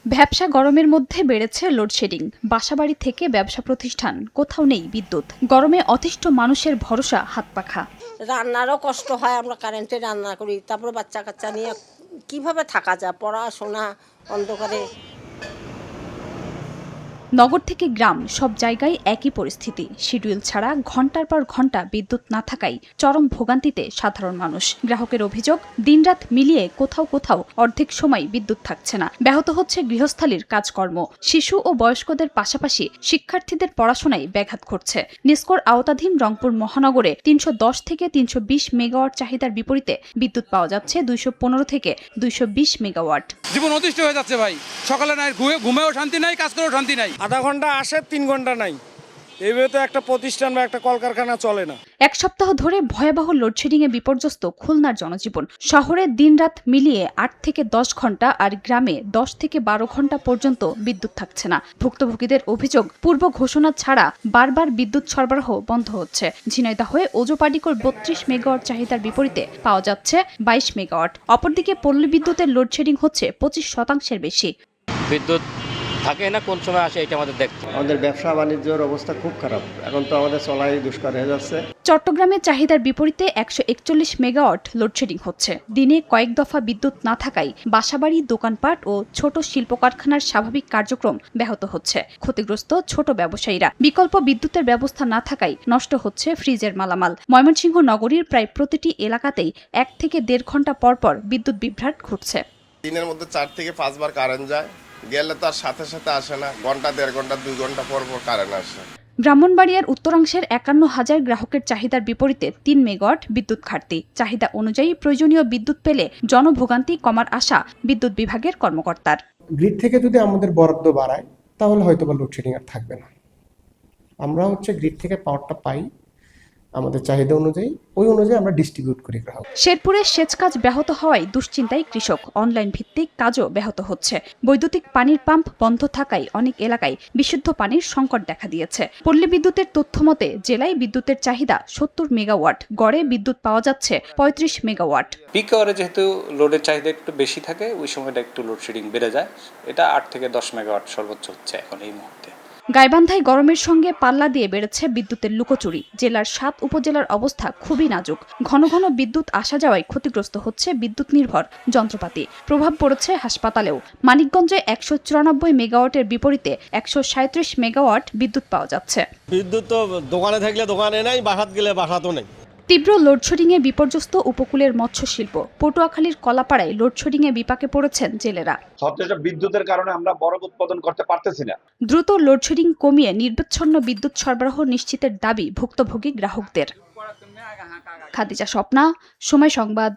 ভ্যাপসা গরমের মধ্যে বেড়েছে লোডশেডিং। বাসাবাড়ি থেকে ব্যবসা প্রতিষ্ঠান, কোথাও নেই বিদ্যুৎ। গরমে অতিষ্ঠ মানুষের ভরসা হাত পাখা। রান্নারও কষ্ট হয়, আমরা কারেন্টে রান্না করি, তারপরে বাচ্চা কাচ্চা নিয়ে কিভাবে থাকা যায়, পড়াশোনা অন্ধকারে। নগর থেকে গ্রাম, সব জায়গায় একই পরিস্থিতি। শিডিউল ছাড়া ঘন্টার পর ঘন্টা বিদ্যুৎ না থাকায় চরম ভোগান্তিতে সাধারণ মানুষ। গ্রাহকের অভিযোগ, দিনরাত মিলিয়ে কোথাও কোথাও অর্ধেক সময় বিদ্যুৎ থাকছে না। ব্যাহত হচ্ছে গৃহস্থালির কাজকর্ম। শিশু ও বয়স্কদের পাশাপাশি শিক্ষার্থীদের পড়াশোনায় ব্যাঘাত ঘটছে। নিস্কোর আওতাধীন রংপুর মহানগরে ৩১০ থেকে ৩২০ মেগাওয়াট চাহিদার বিপরীতে বিদ্যুৎ পাওয়া যাচ্ছে ২১৫ থেকে ২২০ মেগাওয়াট। জীবন অতিষ্ঠ হয়ে যাচ্ছে ভাই। সকালে নাই, ঘুমেও শান্তি নাই, কাজ করেও শান্তি নাই। আধা ঘন্টা আসে, 3 ঘন্টা নাই। এইভাবে তো একটা প্রতিষ্ঠান বা একটা কলকারখানা চলে না। এক সপ্তাহ ধরে ভয়াবহ লোডশেডিংয়ে বিপর্যস্ত খুলনার জনজীবন। শহরে দিনরাত মিলিয়ে ৮ থেকে ১০ ঘন্টা, আর গ্রামে ১০ থেকে ১২ ঘন্টা পর্যন্ত বিদ্যুৎ থাকছে না। ভুক্তভোগীদের অভিযোগ, পূর্ব ঘোষণা ছাড়া বারবার বিদ্যুৎ সরবরাহ বন্ধ হচ্ছে। ঝিনাইদহে ওজোপাডিকোর ৩২ মেগাওয়াট চাহিদার বিপরীতে পাওয়া যাচ্ছে ২২ মেগাওয়াট। অপরদিকে পল্লী বিদ্যুতের লোডশেডিং হচ্ছে ২৫% বেশি। বিদ্যুৎ থাকে না, কোন সময় আসে এটা আমাদের দেখতে। আমাদের ব্যবসা বাণিজ্যের অবস্থা খুব খারাপ, এখন তো আমাদের চলাই দুষ্কর হয়ে যাচ্ছে। চট্টগ্রামে চাহিদার বিপরীতে ১৪১ মেগাওয়াট লোডশেডিং হচ্ছে। দিনে কয়েক দফা বিদ্যুৎ না থাকায় বাসাবাড়ি, দোকানপাট ও ছোট শিল্প কারখানার স্বাভাবিক কার্যক্রম ব্যাহত হচ্ছে। ক্ষতিগ্রস্ত ছোট ব্যবসায়ীরা। বিকল্প বিদ্যুতের ব্যবস্থা না থাকায় নষ্ট হচ্ছে ফ্রিজের মালামাল। ময়মনসিংহ নগরীর প্রায় প্রতিটি এলাকাতেই ১ থেকে ১.৫ ঘন্টা পরপর বিদ্যুৎ বিভ্রাট ঘটছে। দিনের মধ্যে 4 থেকে 5 বার কারেন্ট যায়, গেলে তো আর সাথে সাথে আসে না। ঘন্টা, ১.৫ ঘন্টা, 2 ঘন্টা পর পর কারেন্ট আসে। ব্রাহ্মণবাড়িয়ার উত্তরাংশের ৫১,০০০ গ্রাহকের চাহিদার বিপরীতে ৩ মেগাওয়াট বিদ্যুৎ ঘাটতি। চাহিদা অনুযায়ী প্রয়োজনীয় বিদ্যুৎ পেলে জনভোগান্তি কমার আশা বিদ্যুৎ বিভাগের কর্মকর্তার। গ্রিড থেকে যদি আমাদের বরাদ্দ বাড়ায় তাহলে হয়তো বা লোডশেডিং আর থাকবে না। আমরা গ্রিড থেকে পাওয়ারটা পাই আমাদের চাহিদা অনুযায়ী, ওই অনুযায়ী আমরা ডিস্ট্রিবিউট করি গ্রাহক। শেরপুরে সেচ কাজ ব্যাহত হওয়ায় দুশ্চিন্তায় কৃষক। অনলাইন ভিত্তিক কাজও ব্যাহত হচ্ছে। বৈদ্যুতিক পানির পাম্প বন্ধ থাকায় অনেক এলাকায় বিশুদ্ধ পানির সংকট দেখা দিয়েছে। পল্লী বিদ্যুতের তথ্য মতে জেলায় বিদ্যুতের চাহিদা ৭০ মেগাওয়াট, গড়ে বিদ্যুৎ পাওয়া যাচ্ছে ৩৫ মেগাওয়াট। পিক আওয়ারে যেহেতু লোডের চাহিদা একটু বেশি থাকে, ওই সময়টা একটু লোডশেডিং বেড়ে যায়। এটা ৮ থেকে ১০ মেগাওয়াট সর্বোচ্চ হচ্ছে এখন এই মুহূর্তে। গাইবান্ধায় গরমের সঙ্গে পাল্লা দিয়ে বেড়েছে বিদ্যুতের লুকোচুরি। জেলার ৭ উপজেলার অবস্থা খুবই নাজুক। ঘন ঘন বিদ্যুৎ আসা যাওয়ায় ক্ষতিগ্রস্ত হচ্ছে বিদ্যুৎ নির্ভর যন্ত্রপাতি। প্রভাব পড়েছে হাসপাতালেও। মানিকগঞ্জে ১৯৪ মেগাওয়াটের বিপরীতে ১৩৭ মেগাওয়াট বিদ্যুৎ পাওয়া যাচ্ছে। বিদ্যুৎ তো দোকানে থাকলে দোকানে নাই, বাসাত গেলে বাসাতও নেই। তীব্র লোডশেডিংয়ে বিপর্যস্ত উপকূলের মৎস্য শিল্প। পটুয়াখালীর কলাপাড়ায় লোডশেডিংয়ে বিপাকে পড়েছেন জেলেরা। বিদ্যুতের কারণে আমরা বরফ উৎপাদন করতে পারতেছি না। দ্রুত লোডশেডিং কমিয়ে নিরবচ্ছিন্ন বিদ্যুৎ সরবরাহ নিশ্চিতের দাবি ভুক্তভোগী গ্রাহকদের। খাদিজা স্বপ্না, সময় সংবাদ।